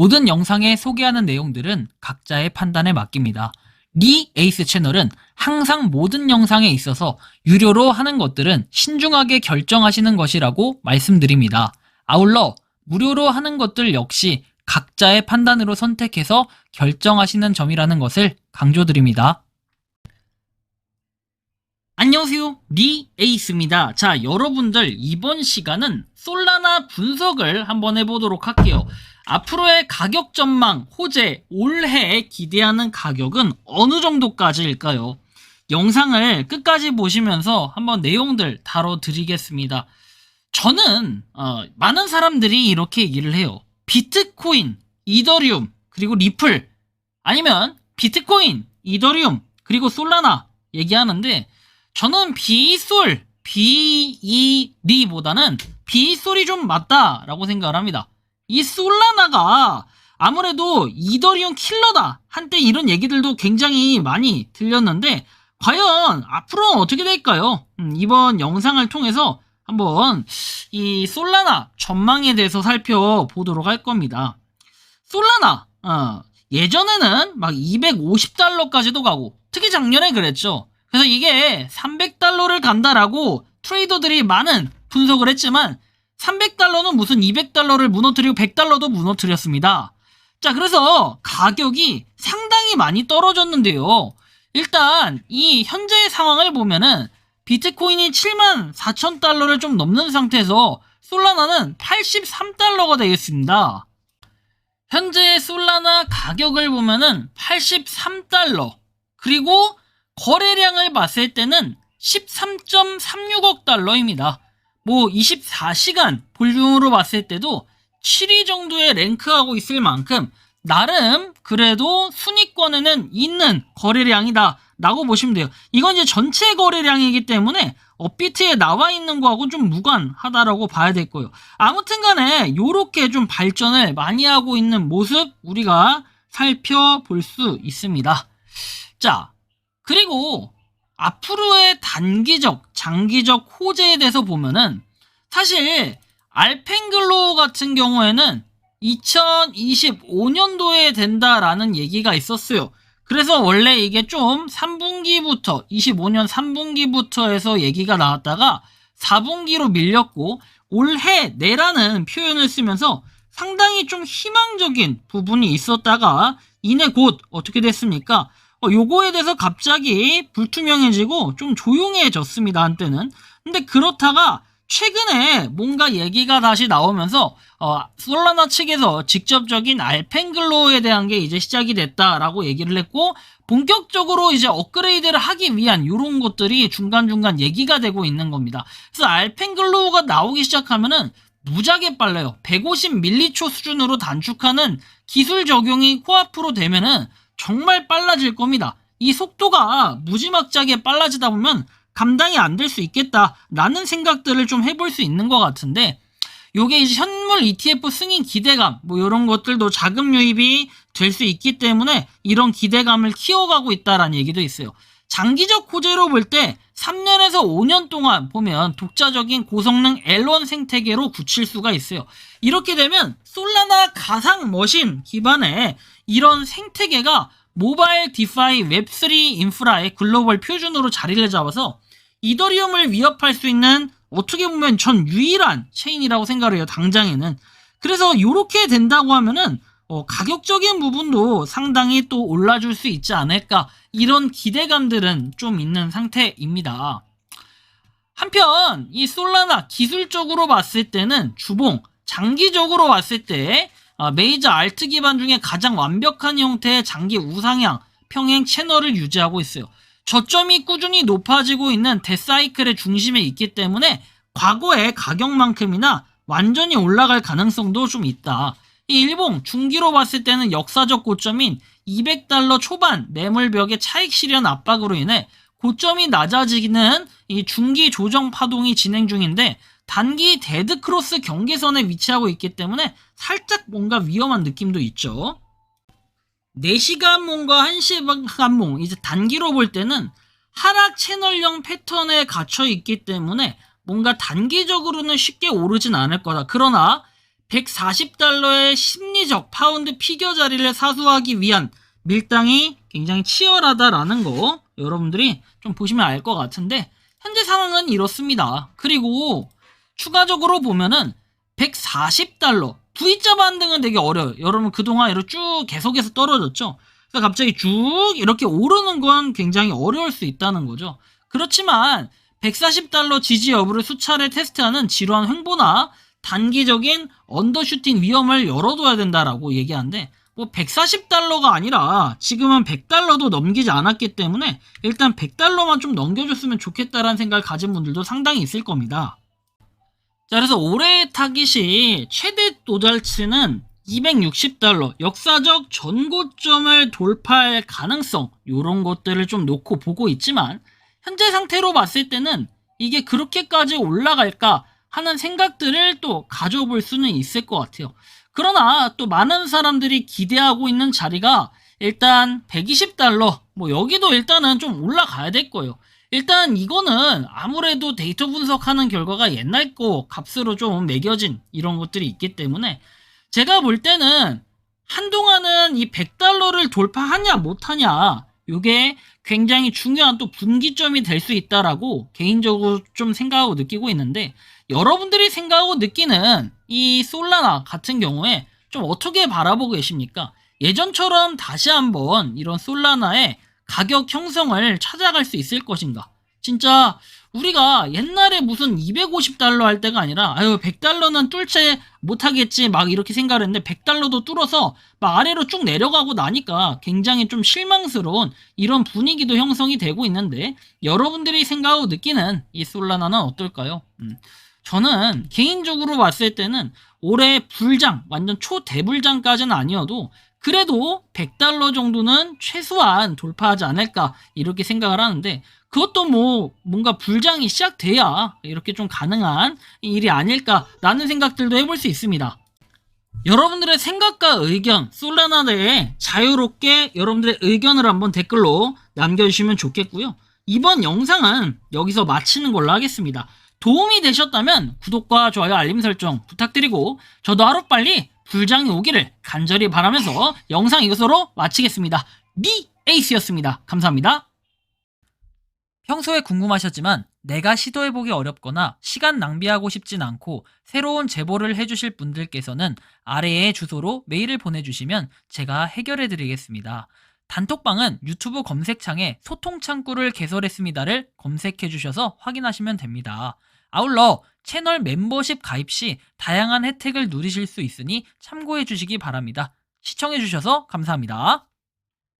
모든 영상에 소개하는 내용들은 각자의 판단에 맡깁니다. 리 에이스 채널은 항상 모든 영상에 있어서 유료로 하는 것들은 신중하게 결정하시는 것이라고 말씀드립니다. 아울러 무료로 하는 것들 역시 각자의 판단으로 선택해서 결정하시는 점이라는 것을 강조드립니다. 안녕하세요, 리 에이스입니다. 자, 여러분들 이번 시간은 솔라나 분석을 한번 해보도록 할게요. 앞으로의 가격 전망, 호재, 올해 기대하는 가격은 어느 정도까지일까요? 영상을 끝까지 보시면서 한번 내용들 다뤄드리겠습니다. 저는 많은 사람들이 이렇게 얘기를 해요. 비트코인, 이더리움, 그리고 리플, 아니면 비트코인, 이더리움, 그리고 솔라나 얘기하는데, 저는 비솔, 비이리보다는 비솔이 좀 맞다라고 생각을 합니다. 이 솔라나가 아무래도 이더리움 킬러다, 한때 이런 얘기들도 굉장히 많이 들렸는데 과연 앞으로는 어떻게 될까요? 이번 영상을 통해서 한번 이 솔라나 전망에 대해서 살펴보도록 할 겁니다. 솔라나 예전에는 막 250달러까지도 가고, 특히 작년에 그랬죠. 그래서 이게 300달러를 간다라고 트레이더들이 많은 분석을 했지만 300달러는 무슨 200달러를 무너뜨리고 100달러도 무너뜨렸습니다. 자, 그래서 가격이 상당히 많이 떨어졌는데요. 일단 이 현재의 상황을 보면은 비트코인이 74,000달러를 좀 넘는 상태에서 솔라나는 83달러가 되겠습니다. 현재 솔라나 가격을 보면은 83달러, 그리고 거래량을 봤을 때는 13.36억 달러입니다. 뭐 24시간 볼륨으로 봤을 때도 7위 정도에 랭크하고 있을 만큼 나름 그래도 순위권에는 있는 거래량이다 라고 보시면 돼요. 이건 이제 전체 거래량이기 때문에 업비트에 나와 있는 거하고 좀 무관하다라고 봐야 될 거예요. 아무튼 간에 요렇게 좀 발전을 많이 하고 있는 모습 우리가 살펴볼 수 있습니다. 자, 그리고 앞으로의 단기적, 장기적 호재에 대해서 보면은 사실 알펜글로우 같은 경우에는 2025년도에 된다라는 얘기가 있었어요. 그래서 원래 이게 좀 3분기부터 25년 3분기부터 해서 얘기가 나왔다가 4분기로 밀렸고 올해 내라는 표현을 쓰면서 상당히 좀 희망적인 부분이 있었다가 이내 곧 어떻게 됐습니까? 요거에 대해서 갑자기 불투명해지고 좀 조용해졌습니다, 한때는. 근데 그렇다가 최근에 뭔가 얘기가 다시 나오면서 솔라나 측에서 직접적인 알펜글로우에 대한 게 이제 시작이 됐다라고 얘기를 했고, 본격적으로 이제 업그레이드를 하기 위한 이런 것들이 중간중간 얘기가 되고 있는 겁니다. 그래서 알펜글로우가 나오기 시작하면은 무지하게 빨라요. 150m초 수준으로 단축하는 기술 적용이 코앞으로 되면은 정말 빨라질 겁니다. 이 속도가 무지막지하게 빨라지다 보면 감당이 안 될 수 있겠다라는 생각들을 좀 해볼 수 있는 것 같은데, 요게 이제 현물 ETF 승인 기대감 뭐 이런 것들도 자금 유입이 될 수 있기 때문에 이런 기대감을 키워가고 있다라는 얘기도 있어요. 장기적 호재로 볼 때 3년에서 5년 동안 보면 독자적인 고성능 L1 생태계로 굳힐 수가 있어요. 이렇게 되면 솔라나 가상 머신 기반의 이런 생태계가 모바일 디파이 웹3 인프라의 글로벌 표준으로 자리를 잡아서 이더리움을 위협할 수 있는 어떻게 보면 전 유일한 체인이라고 생각을 해요, 당장에는. 그래서 이렇게 된다고 하면은 가격적인 부분도 상당히 또 올라줄 수 있지 않을까, 이런 기대감들은 좀 있는 상태입니다. 한편 이 솔라나 기술적으로 봤을 때는 주봉, 장기적으로 봤을 때 메이저 알트 기반 중에 가장 완벽한 형태의 장기 우상향 평행 채널을 유지하고 있어요. 저점이 꾸준히 높아지고 있는 데사이클의 중심에 있기 때문에 과거의 가격만큼이나 완전히 올라갈 가능성도 좀 있다. 이 일봉 중기로 봤을 때는 역사적 고점인 200달러 초반 매물벽의 차익 실현 압박으로 인해 고점이 낮아지는 이 중기 조정 파동이 진행 중인데, 단기 데드크로스 경계선에 위치하고 있기 때문에 살짝 뭔가 위험한 느낌도 있죠. 4시간몽과 1시간몽, 이제 단기로 볼 때는 하락 채널형 패턴에 갇혀 있기 때문에 뭔가 단기적으로는 쉽게 오르진 않을 거다. 그러나 140달러의 심리적 파운드 피겨 자리를 사수하기 위한 밀당이 굉장히 치열하다라는 거 여러분들이 좀 보시면 알 것 같은데 현재 상황은 이렇습니다. 그리고 추가적으로 보면은 140달러 V자 반등은 되게 어려워요. 여러분 그동안 이렇게 쭉 계속해서 떨어졌죠. 그래서 갑자기 쭉 이렇게 오르는 건 굉장히 어려울 수 있다는 거죠. 그렇지만 140달러 지지 여부를 수차례 테스트하는 지루한 횡보나 단기적인 언더슈팅 위험을 열어둬야 된다라고 얘기하는데 뭐 140달러가 아니라 지금은 100달러도 넘기지 않았기 때문에 일단 100달러만 좀 넘겨줬으면 좋겠다라는 생각을 가진 분들도 상당히 있을 겁니다. 자, 그래서 올해의 타깃이 최대 도달치는 260달러, 역사적 전고점을 돌파할 가능성 이런 것들을 좀 놓고 보고 있지만 현재 상태로 봤을 때는 이게 그렇게까지 올라갈까 하는 생각들을 또 가져볼 수는 있을 것 같아요. 그러나 또 많은 사람들이 기대하고 있는 자리가 일단 120달러, 뭐 여기도 일단은 좀 올라가야 될 거예요. 일단 이거는 아무래도 데이터 분석하는 결과가 옛날 거 값으로 좀 매겨진 이런 것들이 있기 때문에 제가 볼 때는 한동안은 이 100달러를 돌파하냐 못하냐 이게 굉장히 중요한 또 분기점이 될 수 있다라고 개인적으로 좀 생각하고 느끼고 있는데 여러분들이 생각하고 느끼는 이 솔라나 같은 경우에 좀 어떻게 바라보고 계십니까? 예전처럼 다시 한번 이런 솔라나의 가격 형성을 찾아갈 수 있을 것인가? 진짜 우리가 옛날에 무슨 250달러 할 때가 아니라 아유 100달러는 뚫지 못하겠지 막 이렇게 생각을 했는데 100달러도 뚫어서 막 아래로 쭉 내려가고 나니까 굉장히 좀 실망스러운 이런 분위기도 형성이 되고 있는데 여러분들이 생각하고 느끼는 이 솔라나는 어떨까요? 저는 개인적으로 봤을 때는 올해 불장, 완전 초대불장까지는 아니어도 그래도 100달러 정도는 최소한 돌파하지 않을까 이렇게 생각을 하는데 그것도 뭐 뭔가 불장이 시작돼야 이렇게 좀 가능한 일이 아닐까라는 생각들도 해볼 수 있습니다. 여러분들의 생각과 의견, 솔라나에 대해 자유롭게 여러분들의 의견을 한번 댓글로 남겨주시면 좋겠고요. 이번 영상은 여기서 마치는 걸로 하겠습니다. 도움이 되셨다면 구독과 좋아요, 알림 설정 부탁드리고 저도 하루빨리 불장이 오기를 간절히 바라면서 영상 이것으로 마치겠습니다. 니 에이스였습니다. 감사합니다. 평소에 궁금하셨지만 내가 시도해보기 어렵거나 시간 낭비하고 싶진 않고 새로운 제보를 해주실 분들께서는 아래의 주소로 메일을 보내주시면 제가 해결해드리겠습니다. 단톡방은 유튜브 검색창에 소통창구를 개설했습니다를 검색해주셔서 확인하시면 됩니다. 아울러 채널 멤버십 가입 시 다양한 혜택을 누리실 수 있으니 참고해주시기 바랍니다. 시청해주셔서 감사합니다.